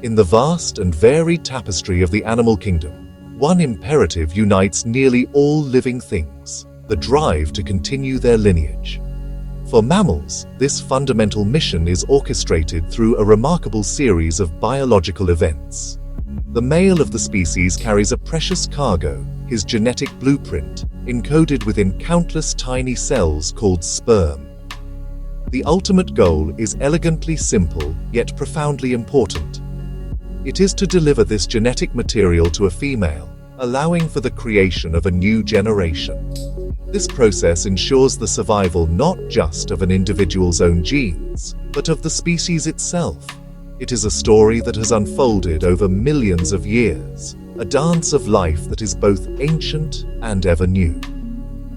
In the vast and varied tapestry of the animal kingdom, one imperative unites nearly all living things: the drive to continue their lineage. For mammals, this fundamental mission is orchestrated through a remarkable series of biological events. The male of the species carries a precious cargo, his genetic blueprint, encoded within countless tiny cells called sperm. The ultimate goal is elegantly simple, yet profoundly important. It is to deliver this genetic material to a female, allowing for the creation of a new generation. This process ensures the survival not just of an individual's own genes, but of the species itself. It is a story that has unfolded over millions of years, a dance of life that is both ancient and ever new.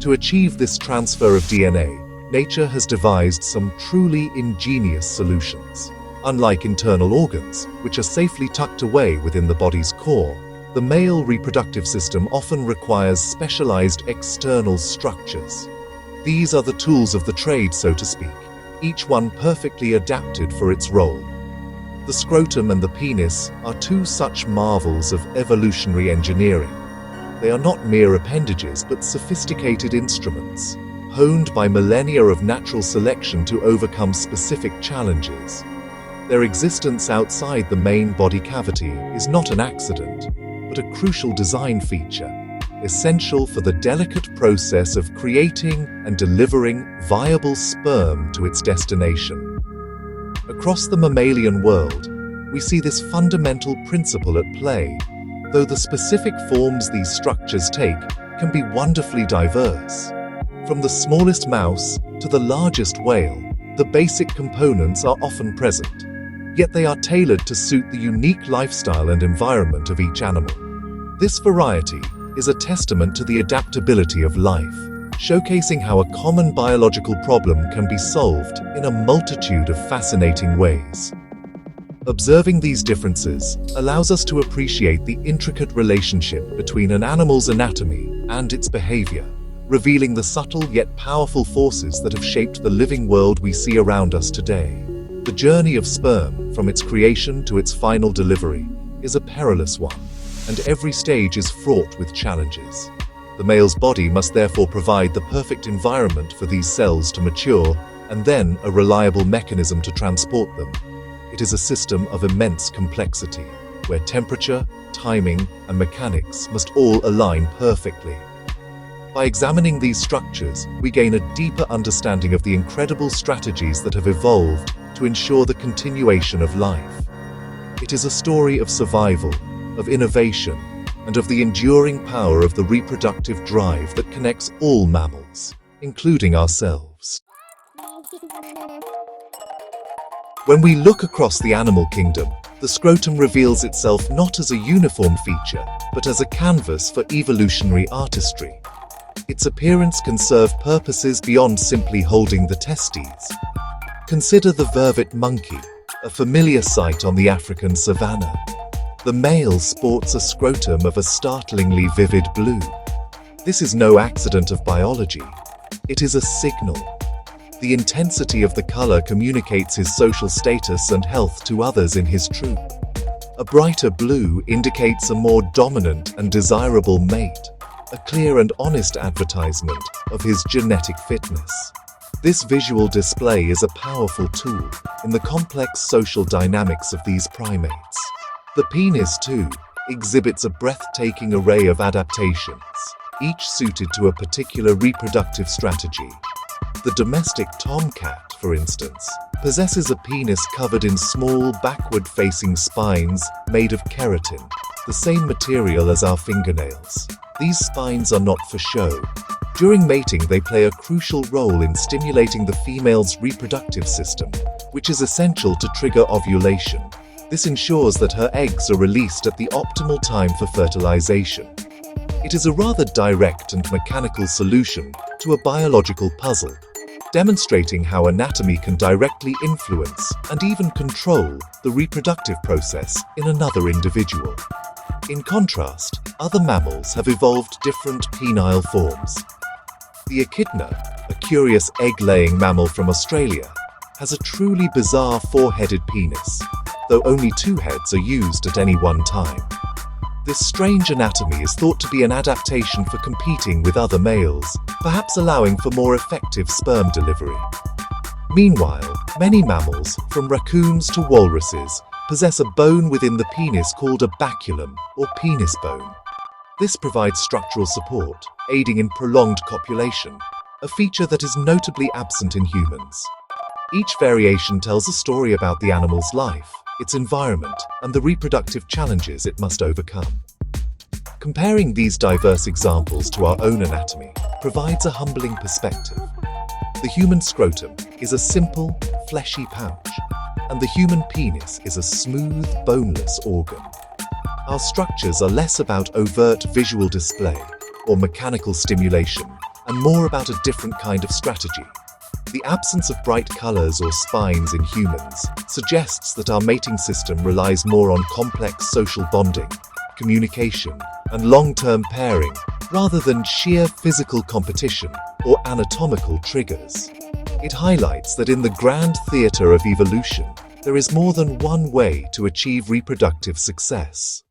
To achieve this transfer of DNA, nature has devised some truly ingenious solutions. Unlike internal organs, which are safely tucked away within the body's core, the male reproductive system often requires specialized external structures. These are the tools of the trade, so to speak, each one perfectly adapted for its role. The scrotum and the penis are two such marvels of evolutionary engineering. They are not mere appendages but sophisticated instruments, honed by millennia of natural selection to overcome specific challenges. Their existence outside the main body cavity is not an accident, but a crucial design feature, essential for the delicate process of creating and delivering viable sperm to its destination. Across the mammalian world, we see this fundamental principle at play, though the specific forms these structures take can be wonderfully diverse. From the smallest mouse to the largest whale, the basic components are often present, yet they are tailored to suit the unique lifestyle and environment of each animal. This variety is a testament to the adaptability of life, showcasing how a common biological problem can be solved in a multitude of fascinating ways. Observing these differences allows us to appreciate the intricate relationship between an animal's anatomy and its behavior, revealing the subtle yet powerful forces that have shaped the living world we see around us today. The journey of sperm, from its creation to its final delivery, is a perilous one, and every stage is fraught with challenges. The male's body must therefore provide the perfect environment for these cells to mature, and then a reliable mechanism to transport them. It is a system of immense complexity, where temperature, timing, and mechanics must all align perfectly. By examining these structures, we gain a deeper understanding of the incredible strategies that have evolved to ensure the continuation of life. It is a story of survival, of innovation, and of the enduring power of the reproductive drive that connects all mammals, including ourselves. When we look across the animal kingdom, the scrotum reveals itself not as a uniform feature, but as a canvas for evolutionary artistry. Its appearance can serve purposes beyond simply holding the testes. Consider the vervet monkey, a familiar sight on the African savanna. The male sports a scrotum of a startlingly vivid blue. This is no accident of biology. It is a signal. The intensity of the color communicates his social status and health to others in his troop. A brighter blue indicates a more dominant and desirable mate, a clear and honest advertisement of his genetic fitness. This visual display is a powerful tool in the complex social dynamics of these primates. The penis, too, exhibits a breathtaking array of adaptations, each suited to a particular reproductive strategy. The domestic tomcat, for instance, possesses a penis covered in small, backward-facing spines made of keratin, the same material as our fingernails. These spines are not for show. During mating, they play a crucial role in stimulating the female's reproductive system, which is essential to trigger ovulation. This ensures that her eggs are released at the optimal time for fertilization. It is a rather direct and mechanical solution to a biological puzzle, demonstrating how anatomy can directly influence and even control the reproductive process in another individual. In contrast, other mammals have evolved different penile forms. The echidna, a curious egg-laying mammal from Australia, has a truly bizarre four-headed penis. though only 2 heads are used at any one time. This strange anatomy is thought to be an adaptation for competing with other males, perhaps allowing for more effective sperm delivery. Meanwhile, many mammals, from raccoons to walruses, possess a bone within the penis called a baculum, or penis bone. This provides structural support, aiding in prolonged copulation, a feature that is notably absent in humans. Each variation tells a story about the animal's life, its environment, and the reproductive challenges it must overcome. Comparing these diverse examples to our own anatomy provides a humbling perspective. The human scrotum is a simple, fleshy pouch, and the human penis is a smooth, boneless organ. Our structures are less about overt visual display or mechanical stimulation, and more about a different kind of strategy. The absence of bright colors or spines in humans suggests that our mating system relies more on complex social bonding, communication, and long-term pairing, rather than sheer physical competition or anatomical triggers. It highlights that in the grand theater of evolution, there is more than one way to achieve reproductive success.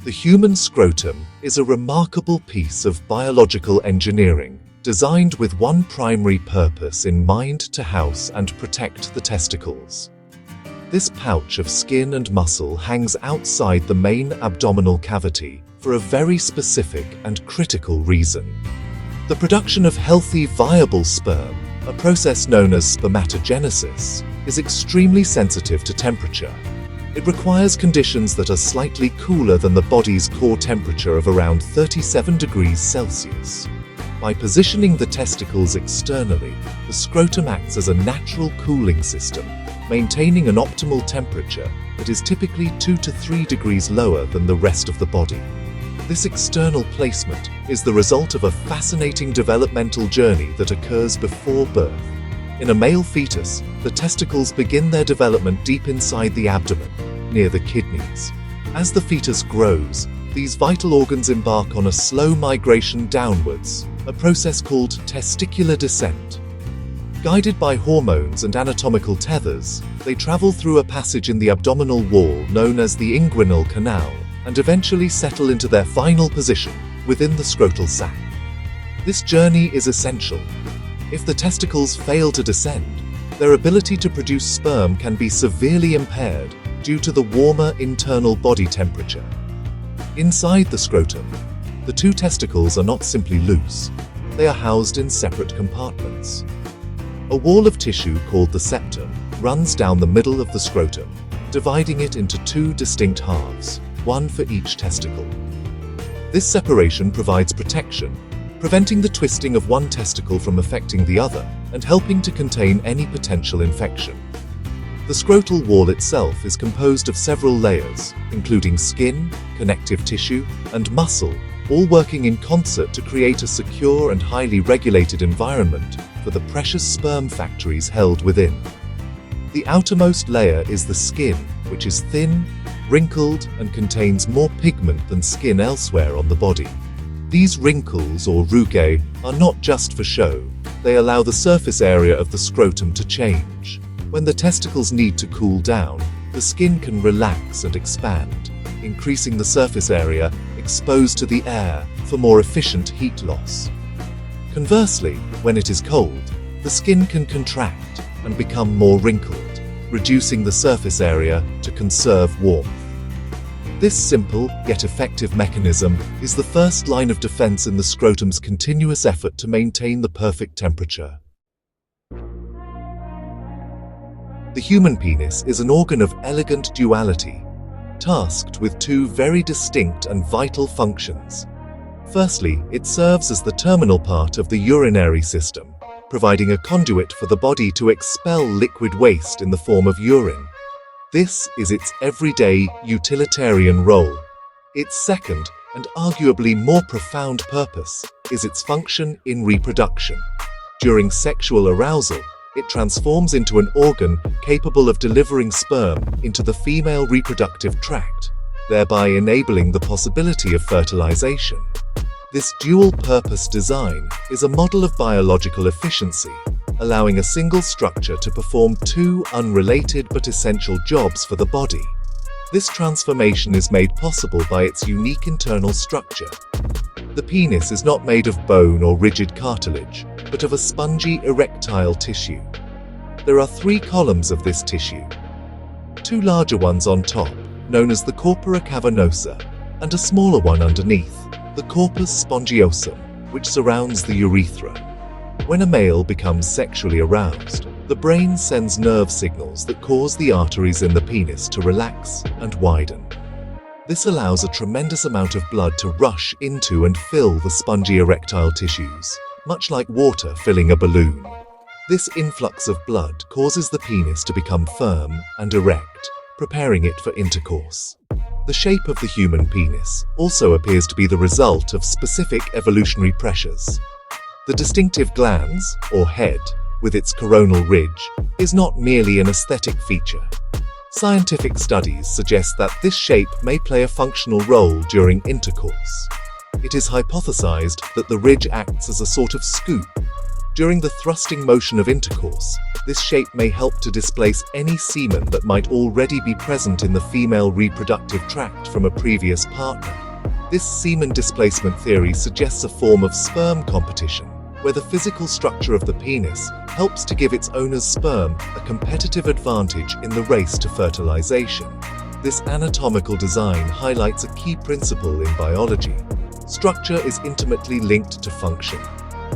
The human scrotum is a remarkable piece of biological engineering designed with one primary purpose in mind: to house and protect the testicles. This pouch of skin and muscle hangs outside the main abdominal cavity for a very specific and critical reason. The production of healthy, viable sperm, a process known as spermatogenesis, is extremely sensitive to temperature. It requires conditions that are slightly cooler than the body's core temperature of around 37 degrees Celsius. By positioning the testicles externally, the scrotum acts as a natural cooling system, maintaining an optimal temperature that is typically 2 to 3 degrees lower than the rest of the body. This external placement is the result of a fascinating developmental journey that occurs before birth. In a male fetus, the testicles begin their development deep inside the abdomen, near the kidneys. As the fetus grows, these vital organs embark on a slow migration downwards, a process called testicular descent. Guided by hormones and anatomical tethers, they travel through a passage in the abdominal wall known as the inguinal canal, and eventually settle into their final position within the scrotal sac. This journey is essential. If the testicles fail to descend, their ability to produce sperm can be severely impaired due to the warmer internal body temperature. Inside the scrotum, the 2 testicles are not simply loose, they are housed in separate compartments. A wall of tissue called the septum runs down the middle of the scrotum, dividing it into 2 distinct halves, one for each testicle. This separation provides protection, preventing the twisting of one testicle from affecting the other and helping to contain any potential infection. The scrotal wall itself is composed of several layers, including skin, connective tissue, and muscle, all working in concert to create a secure and highly regulated environment for the precious sperm factories held within. The outermost layer is the skin, which is thin, wrinkled, and contains more pigment than skin elsewhere on the body. These wrinkles, or rugae, are not just for show. They allow the surface area of the scrotum to change. When the testicles need to cool down, the skin can relax and expand, increasing the surface area exposed to the air for more efficient heat loss. Conversely, when it is cold, the skin can contract and become more wrinkled, reducing the surface area to conserve warmth. This simple yet effective mechanism is the first line of defense in the scrotum's continuous effort to maintain the perfect temperature. The human penis is an organ of elegant duality, tasked with 2 very distinct and vital functions. Firstly, it serves as the terminal part of the urinary system, providing a conduit for the body to expel liquid waste in the form of urine. This is its everyday utilitarian role. Its second, and arguably more profound purpose, is its function in reproduction. During sexual arousal, it transforms into an organ capable of delivering sperm into the female reproductive tract, thereby enabling the possibility of fertilization. This dual-purpose design is a model of biological efficiency, allowing a single structure to perform two unrelated but essential jobs for the body. This transformation is made possible by its unique internal structure. The penis is not made of bone or rigid cartilage, but of a spongy erectile tissue. There are three columns of this tissue. Two larger ones on top, known as the corpora cavernosa, and a smaller one underneath, the corpus spongiosum, which surrounds the urethra. When a male becomes sexually aroused, the brain sends nerve signals that cause the arteries in the penis to relax and widen. This allows a tremendous amount of blood to rush into and fill the spongy erectile tissues, much like water filling a balloon. This influx of blood causes the penis to become firm and erect, preparing it for intercourse. The shape of the human penis also appears to be the result of specific evolutionary pressures. The distinctive glans, or head, with its coronal ridge, is not merely an aesthetic feature. Scientific studies suggest that this shape may play a functional role during intercourse. It is hypothesized that the ridge acts as a sort of scoop. During the thrusting motion of intercourse, this shape may help to displace any semen that might already be present in the female reproductive tract from a previous partner. This semen displacement theory suggests a form of sperm competition, where the physical structure of the penis helps to give its owner's sperm a competitive advantage in the race to fertilization. This anatomical design highlights a key principle in biology. Structure is intimately linked to function.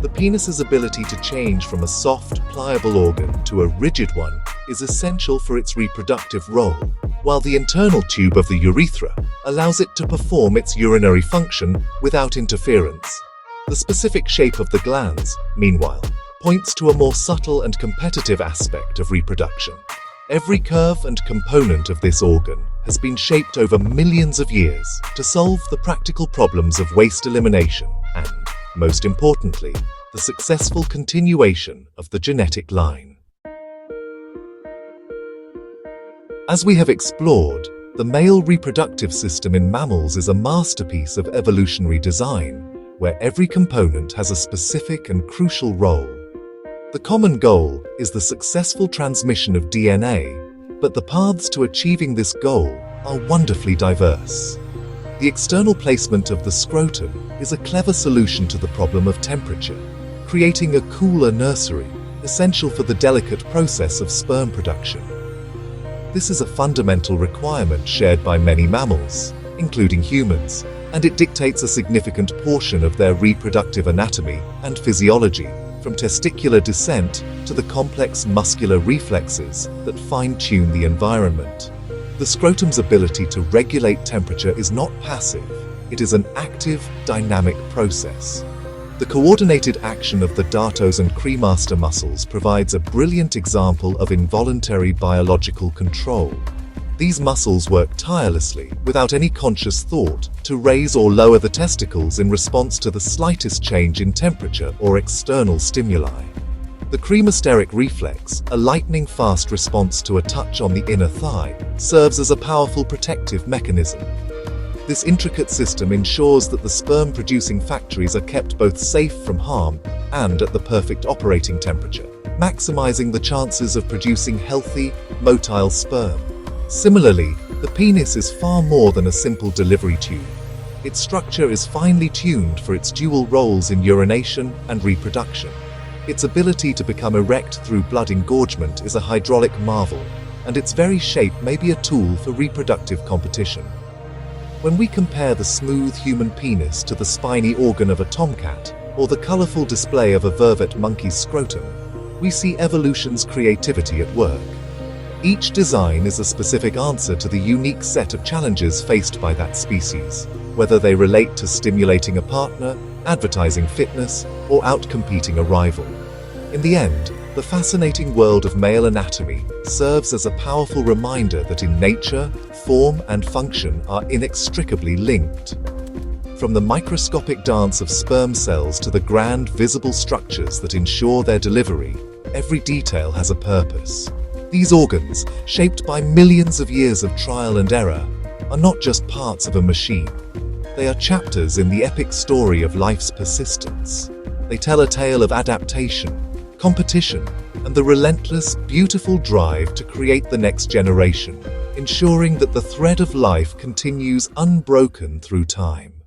The penis's ability to change from a soft, pliable organ to a rigid one is essential for its reproductive role, while the internal tube of the urethra allows it to perform its urinary function without interference. The specific shape of the glands, meanwhile, points to a more subtle and competitive aspect of reproduction. Every curve and component of this organ has been shaped over millions of years to solve the practical problems of waste elimination and, most importantly, the successful continuation of the genetic line. As we have explored, the male reproductive system in mammals is a masterpiece of evolutionary design, where every component has a specific and crucial role. The common goal is the successful transmission of DNA, but the paths to achieving this goal are wonderfully diverse. The external placement of the scrotum is a clever solution to the problem of temperature, creating a cooler nursery, essential for the delicate process of sperm production. This is a fundamental requirement shared by many mammals, including humans, and it dictates a significant portion of their reproductive anatomy and physiology, from testicular descent to the complex muscular reflexes that fine-tune the environment. The scrotum's ability to regulate temperature is not passive, it is an active, dynamic process. The coordinated action of the dartos and cremaster muscles provides a brilliant example of involuntary biological control. These muscles work tirelessly, without any conscious thought, to raise or lower the testicles in response to the slightest change in temperature or external stimuli. The cremasteric reflex, a lightning-fast response to a touch on the inner thigh, serves as a powerful protective mechanism. This intricate system ensures that the sperm-producing factories are kept both safe from harm and at the perfect operating temperature, maximizing the chances of producing healthy, motile sperm. Similarly, the penis is far more than a simple delivery tube. Its structure is finely tuned for its dual roles in urination and reproduction. Its ability to become erect through blood engorgement is a hydraulic marvel, and its very shape may be a tool for reproductive competition. When we compare the smooth human penis to the spiny organ of a tomcat, or the colorful display of a vervet monkey's scrotum, we see evolution's creativity at work. Each design is a specific answer to the unique set of challenges faced by that species, whether they relate to stimulating a partner, advertising fitness, or outcompeting a rival. In the end, the fascinating world of male anatomy serves as a powerful reminder that in nature, form and function are inextricably linked. From the microscopic dance of sperm cells to the grand visible structures that ensure their delivery, every detail has a purpose. These organs, shaped by millions of years of trial and error, are not just parts of a machine. They are chapters in the epic story of life's persistence. They tell a tale of adaptation, competition, and the relentless, beautiful drive to create the next generation, ensuring that the thread of life continues unbroken through time.